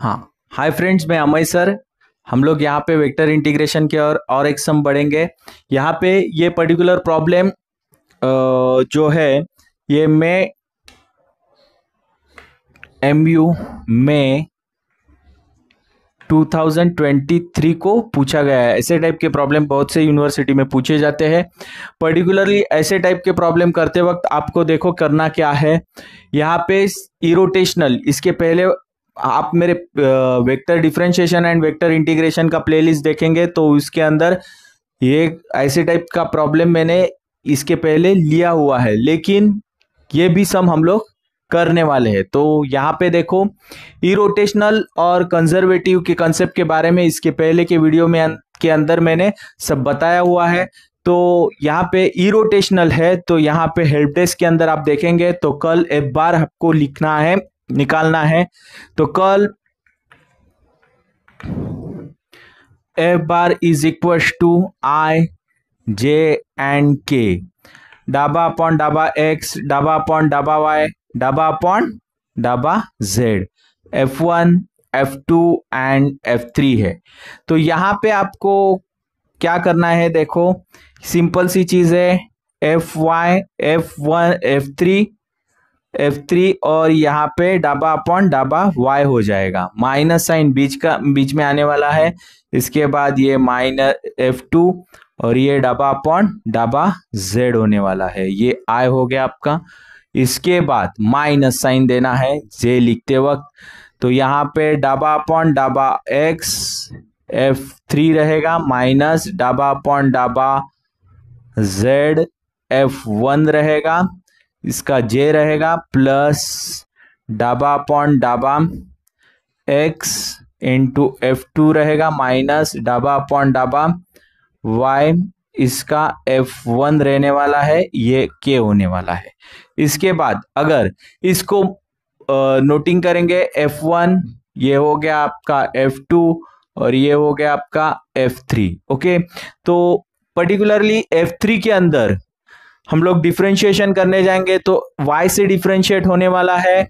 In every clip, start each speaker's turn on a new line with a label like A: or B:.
A: हाँ, hi friends, मैं Amay sir. हम लोग यहाँ पे वेक्टर इंटीग्रेशन के और एक सम बढ़ेंगे। यहाँ पे ये पर्टिकुलर प्रॉब्लम जो है ये मैं एमयू में 2023 को पूछा गया है। ऐसे टाइप के प्रॉब्लम बहुत से यूनिवर्सिटी में पूछे जाते हैं। पर्टिकुलरली ऐसे टाइप के प्रॉब्लम करते वक्त आपको देखो करना क्या है। यहाँ पे इरोटेशनल, इसके पहले आप मेरे vector differentiation and vector integration का प्लेलिस्ट देखेंगे तो इसके अंदर ये ऐसे टाइप का प्रॉब्लम मैंने इसके पहले लिया हुआ है, लेकिन ये भी सम हम लोग करने वाले हैं। तो यहाँ पे देखो इरोटेशनल और कंजर्वेटिव के कंसेप्ट के बारे में इसके पहले के वीडियो में के अंदर मैंने सब बताया हुआ है। तो यहाँ पे इरोटेशनल है तो यहाँ पे हेल्प डेस्क के अंदर आप देखेंगे तो कल एक बार आपको लिखना है, निकालना है। तो curl F bar is equal to I J and K, डाबा अपॉन डाबा एक्स, डाबा अपॉन डाबा वाई, डाबा अपॉन डाबा Z, F1 F2 and F3 है। तो यहाँ पे आपको क्या करना है, देखो सिंपल सी चीज है, Fy F1 F3 और यहाँ पे डाबा अपॉन डाबा y हो जाएगा। माइनस साइन बीच में आने वाला है। इसके बाद ये माइनस F2 और ये डाबा अपॉन डाबा z होने वाला है। ये i हो गया आपका। इसके बाद माइनस साइन देना है j लिखते वक्त। तो यहाँ पे डाबा अपॉन डाबा x F3 रहेगा, माइनस डाबा अपॉन डाबा z F1 रहेगा, इसका j रहेगा, प्लस डाबा अपॉन डाबा x इंटू F2 रहेगा, माइनस डाबा अपॉन डाबा y, इसका F1 रहने वाला है, ये k होने वाला है। इसके बाद अगर इसको नोटिंग करेंगे F1, ये हो गया आपका F2 और ये हो गया आपका F3। ओके, तो पर्टिकुलरली F3 के अंदर हम लोग डिफरेंशिएशन करने जाएंगे तो y से डिफरेंशिएट होने वाला है।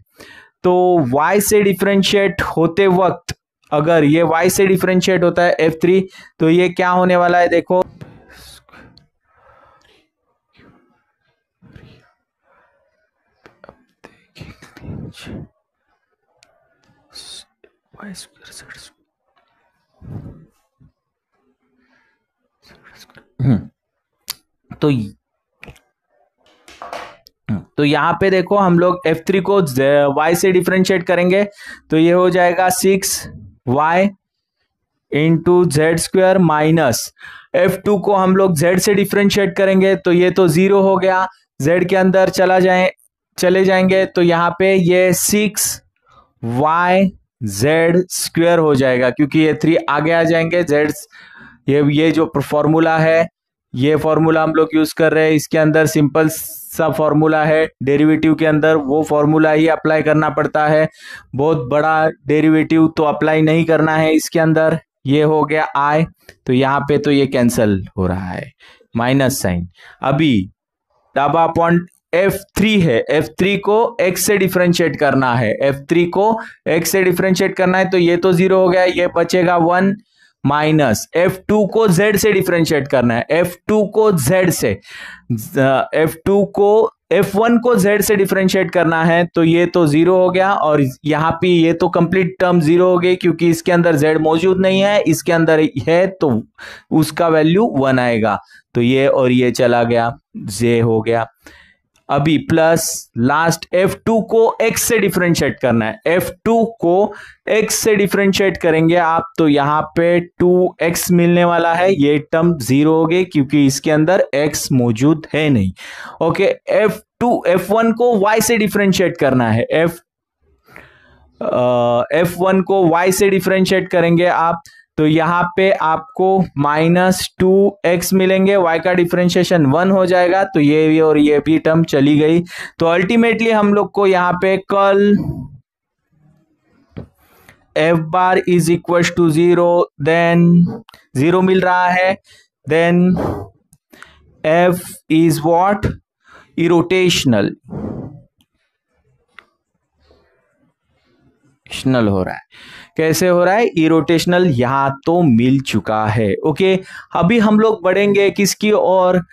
A: तो y से डिफरेंशिएट होते वक्त अगर ये y से डिफरेंशिएट होता है F3 तो ये क्या होने वाला है, देखो तो यहाँ पे देखो हम लोग F3 को y से डिफरेंशिएट करेंगे तो ये हो जाएगा 6y into Z square, minus F2 को हम लोग z से डिफरेंशिएट करेंगे तो ये तो 0 हो गया, z के अंदर चले जाएंगे तो यहाँ पे ये 6y जेड स्क्वायर हो जाएगा, क्योंकि ये 3 आगे आ जाएंगे। z ये जो फॉर्मूला है, ये फॉर्मूला हम लोग यूज कर रहे हैं। इसके अंदर सिंपल सा फॉर्मूला है, डेरिवेटिव के अंदर वो फॉर्मूला ही अप्लाई करना पड़ता है। बहुत बड़ा डेरिवेटिव तो अप्लाई नहीं करना है इसके अंदर। ये हो गया i, तो यहाँ पे तो ये कैंसल हो रहा है, माइनस साइन। अभी डाबा अपॉन F3 है, F3 को x से डिफरेंशिएट करना है, F3 को x से डिफरेंशिएट करना है तो ये तो 0 हो गया, ये बचेगा 1, माइनस F2 को z से डिफरेंशिएट करना है, F2 को z से F2 को F1 को z से डिफरेंशिएट करना है तो ये तो 0 हो गया, और यहाँ पे ये तो कंप्लीट टर्म 0 हो गई क्योंकि इसके अंदर z मौजूद नहीं है, इसके अंदर है तो उसका वैल्यू 1 आएगा। तो ये और ये चला गया, j हो गया। अभी प्लस लास्ट F2 को x से डिफरेंशिएट करना है, F2 को x से डिफरेंशिएट करेंगे आप तो यहाँ पे 2x मिलने वाला है, ये टर्म 0 हो गई क्योंकि इसके अंदर x मौजूद है नहीं। ओके, F1 को y से डिफरेंशिएट करना है, F1 को y से डिफरेंशिएट करेंगे आप तो यहाँ पे आपको -2x मिलेंगे, y का डिफरेंशिएशन 1 हो जाएगा तो ये भी और ये भी टर्म चली गई। तो अल्टीमेटली हम लोग को यहाँ पे कल f bar is equal to 0, then 0 मिल रहा है, then f is what, irrotational. Irrotational हो रहा है। कैसे हो रहा है? इरोटेशनल यहां तो मिल चुका है। ओके, अभी हम लोग बढ़ेंगे किसकी और,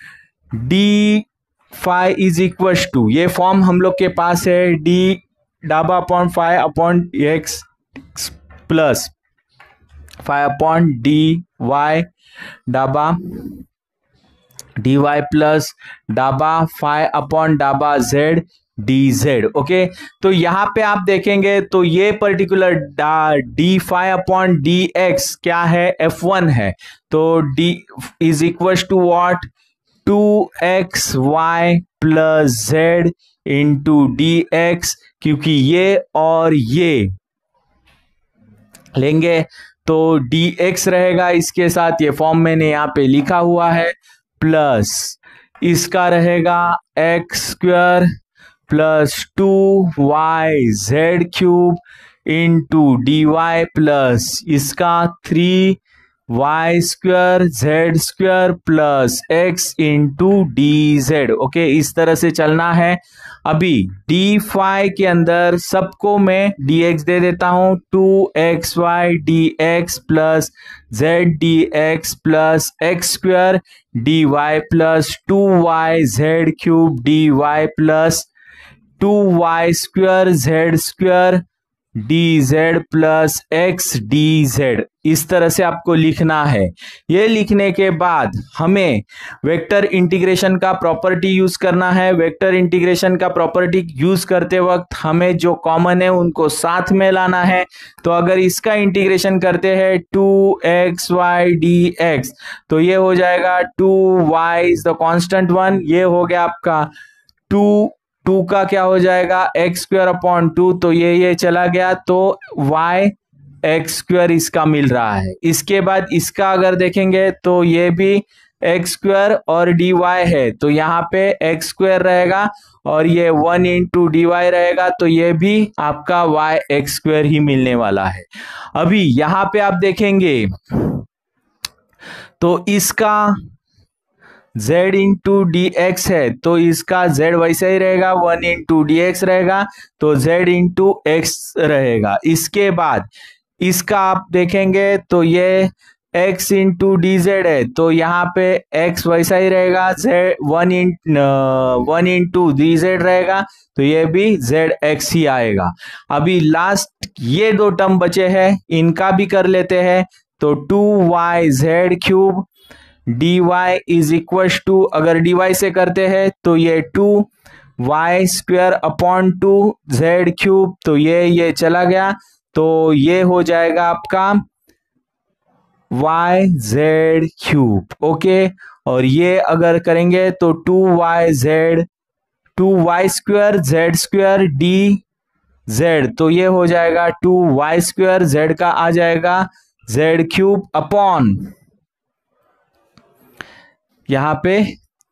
A: D phi is equal to, ये फॉर्म हम लोग के पास है, डी डाबा upon phi upon X plus phi upon D Y डाबा डी वाई प्लस डाबा फाई अपॉन डाबा जेड डी जेड। ओके, तो यहां पे आप देखेंगे तो ये particular D phi upon D X क्या है? F1 है। तो D is equal to what? 2xy plus Z into D X, क्योंकि ये और ये लेंगे तो dx रहेगा इसके साथ, ये फॉर्म मैंने यहां पे लिखा हुआ है, प्लस इसका रहेगा X square plus 2yz cube into D Y plus इसका 3y square Z square plus X into D Z. Okay, इस तरह से चलना है। अभी डी फाई के अंदर सबको मैं dx दे देता हूं, 2xy dx plus Z D X plus X square D Y plus 2yz cube D Y plus 2y square Z square D Z plus X D Z. इस तरह से आपको लिखना है। ये लिखने के बाद हमें वेक्टर इंटीग्रेशन का प्रॉपर्टी यूज करना है। वेक्टर इंटीग्रेशन का प्रॉपर्टी यूज करते वक्त हमें जो कॉमन है उनको साथ में लाना है। तो अगर इसका इंटीग्रेशन करते हैं 2xy dx, तो ये हो जाएगा 2y is the constant one, ये हो गया आपका 2 का क्या हो जाएगा? एक्स स्क्वायर अपॉन 2, तो ये चला गया, तो y एक्स स्क्वायर इसका मिल रहा है। इसके बाद इसका अगर देखेंगे तो ये भी एक्स स्क्वायर और डी वाई है, तो यहाँ पे एक्स स्क्वायर रहेगा और ये 1 इंटू डी वाई रहेगा, तो ये भी आपका y एक्स स्क्वायर ही मिलने वाला है। अभी यहाँ पे आप देखेंगे तो इसका z इंटू डी एक्स है, तो इसका z वैसा ही रहेगा, 1 इंटू डी एक्स रहेगा, तो z इंटू एक्स रहेगा। इसके बाद इसका आप देखेंगे तो ये x इंटू डी जेड है, तो यहाँ पे x वैसा ही रहेगा, z 1 इंटू डी जेड रहेगा, तो ये भी z x ही आएगा। अभी लास्ट ये दो टर्म बचे हैं, इनका भी कर लेते हैं। तो 2yz cube dy is equal to, अगर dy से करते हैं तो ये 2y square upon 2z cube, तो ये चला गया, तो ये हो जाएगा आपका yz क्यूब। ओके, और ये अगर करेंगे तो 2y square z square dz, तो ये हो जाएगा 2y स्क्वायर, z का आ जाएगा z क्यूब अपॉन यहाँ पे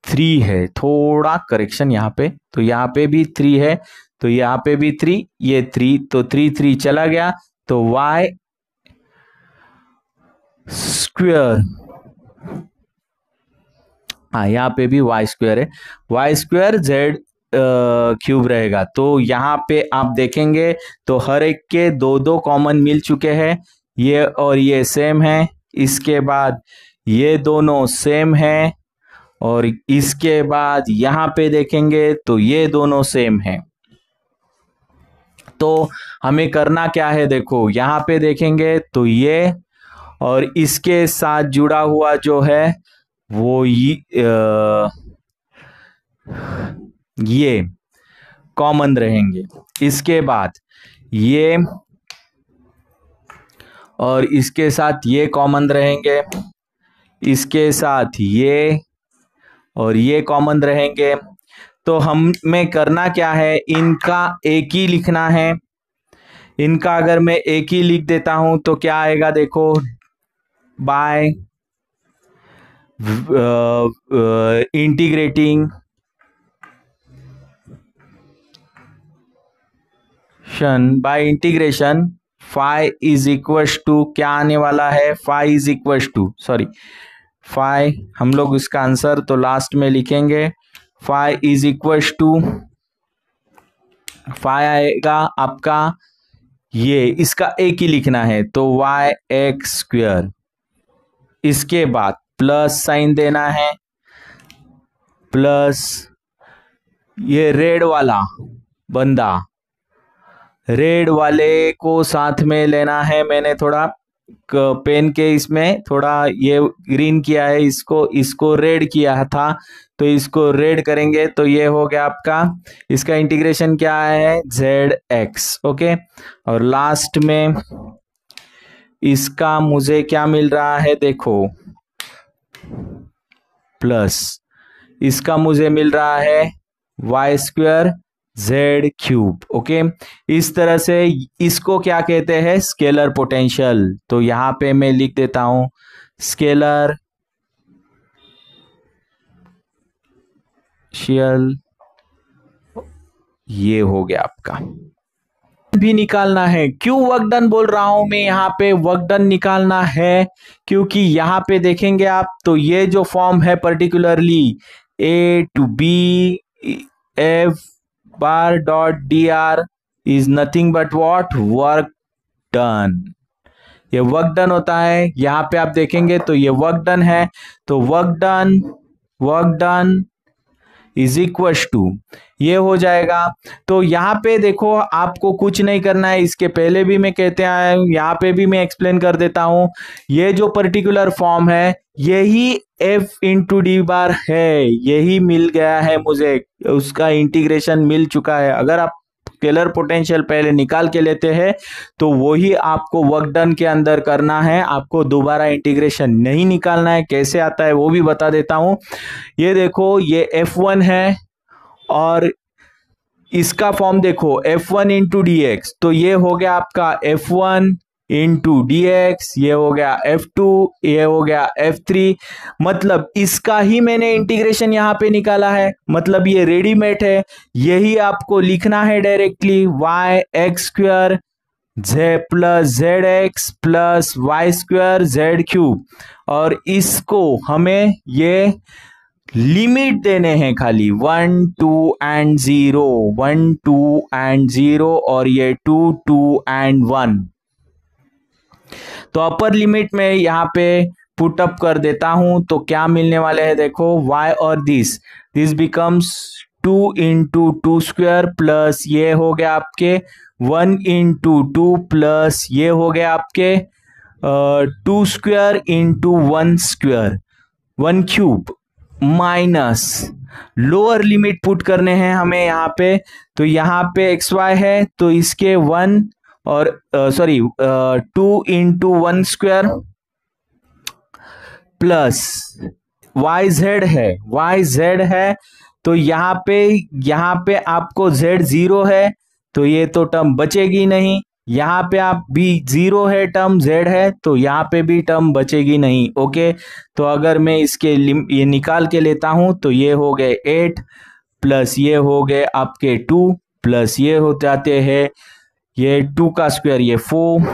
A: 3 है, थोड़ा करेक्शन यहाँ पे, तो यहाँ पे भी 3 है, तो यहाँ पे भी 3, ये 3, तो 3 चला गया, तो y स्क्वायर, हाँ यहाँ पे भी y स्क्वायर है, y स्क्वायर z क्यूब रहेगा। तो यहाँ पे आप देखेंगे तो हर एक के दो कॉमन मिल चुके हैं, ये और ये सेम है, इसके बाद ये दोनों सेम है, और इसके बाद यहाँ पे देखेंगे तो ये दोनों सेम है। तो हमें करना क्या है? देखो यहाँ पे देखेंगे तो ये और इसके साथ जुड़ा हुआ जो है वो ये कॉमन रहेंगे। इसके बाद ये और इसके साथ ये कॉमन रहेंगे, इसके साथ ये और ये कॉमन रहेंगे। तो हमें करना क्या है? इनका एक ही लिखना है। इनका अगर मैं एक ही लिख देता हूं तो क्या आएगा? देखो, by integrating by integration phi is equal to क्या आने वाला है? Phi is equal to, sorry, phi हम लोग इसका आंसर तो लास्ट में लिखेंगे। Phi is equal to, phi आएगा आपका ये इसका एक ही लिखना है, तो वाई एक्स स्क्वायर, इसके बाद प्लस साइन देना है, प्लस ये रेड वाला बंदा, रेड वाले को साथ में लेना है। मैंने थोड़ा पेन के इसमें थोड़ा ये ग्रीन किया है, इसको रेड किया था, तो इसको रेड करेंगे तो ये हो गया आपका, इसका इंटीग्रेशन क्या है, जेड एक्स। ओके, और लास्ट में इसका मुझे क्या मिल रहा है, देखो प्लस इसका मुझे मिल रहा है Y square Z cube. Okay, इस तरह से इसको क्या कहते हैं, स्केलर पोटेंशियल। तो यहां पे मैं लिख देता हूं स्केलर पोटेंशियल, ये हो गया आपका। भी निकालना है, क्यों वर्क डन बोल रहा हूं मैं, यहाँ पे वर्क डन निकालना है क्योंकि यहाँ पे देखेंगे आप तो ये जो फॉर्म है particularly A to B F bar dot D R is nothing but what, work done. ये वर्क डन होता है, यहाँ पे आप देखेंगे तो ये वर्क डन है, तो work done is equal to ये हो जाएगा। तो यहाँ पे देखो आपको कुछ नहीं करना है, इसके पहले भी मैं कहते आया हूं, यहाँ पे भी मैं एक्सप्लेन कर देता हूं। ये जो पर्टिकुलर फॉर्म है यही एफ इंटू डी बार है, यही मिल गया है मुझे, उसका इंटीग्रेशन मिल चुका है। अगर आप स्केलर पोटेंशियल पहले निकाल के लेते हैं तो वही आपको वर्क डन के अंदर करना है, आपको दोबारा इंटीग्रेशन नहीं निकालना है। कैसे आता है वो भी बता देता हूं। ये देखो ये F1 है और इसका फॉर्म देखो F1 इंटू डी एक्स, तो ये हो गया आपका F1 इंटू डी एक्स, ये हो गया F2, ये हो गया F3। मतलब इसका ही मैंने इंटीग्रेशन यहाँ पे निकाला है, मतलब ये रेडीमेड है, यही आपको लिखना है directly, Y X square Z plus Z X plus Y square Z cube. और इसको हमें ये लिमिट देने हैं खाली 1 2 एंड 0, 1 2 एंड 0 और ये 2 2 एंड 1। तो अपर लिमिट में यहाँ पे पुट अप कर देता हूं तो क्या मिलने वाले हैं, देखो y और this becomes 2 into 2 square plus ये हो गया आपके 1 इंटू 2 प्लस ये हो गया आपके 2 square into 1 square 1 cube minus lower limit put करने हैं हमें यहाँ पे। तो यहाँ पे xy है तो इसके 1 और 2 into 1 square plus y z है तो यहाँ पे आपको z 0 है तो ये तो टर्म बचेगी नहीं, यहाँ पे आप भी 0 है टर्म z है तो यहाँ पे भी टर्म बचेगी नहीं। ओके, तो अगर मैं इसके ये निकाल के लेता हूं तो ये हो गए 8 प्लस ये हो गए आपके 2 प्लस ये हो जाते हैं ये 2 का स्क्वायर ये 4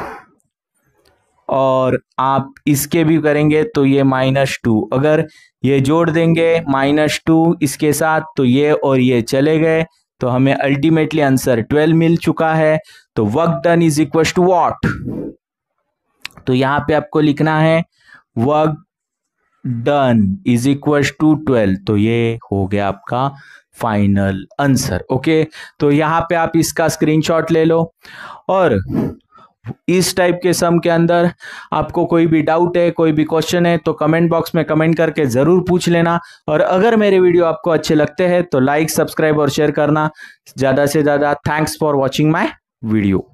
A: और आप इसके भी करेंगे तो ये -2, अगर ये जोड़ देंगे -2 इसके साथ तो ये और ये चले गए तो हमें अल्टीमेटली आंसर 12 मिल चुका है। तो work done is equal to what, तो यहाँ पे आपको लिखना है work done is equal to 12, तो ये हो गया आपका फाइनल आंसर। ओके, तो यहाँ पे आप इसका स्क्रीनशॉट ले लो और इस टाइप के सम के अंदर आपको कोई भी डाउट है, कोई भी क्वेश्चन है तो कमेंट बॉक्स में कमेंट करके जरूर पूछ लेना। और अगर मेरे वीडियो आपको अच्छे लगते हैं तो लाइक, सब्सक्राइब और शेयर करना ज्यादा से ज्यादा। Thanks for watching my video.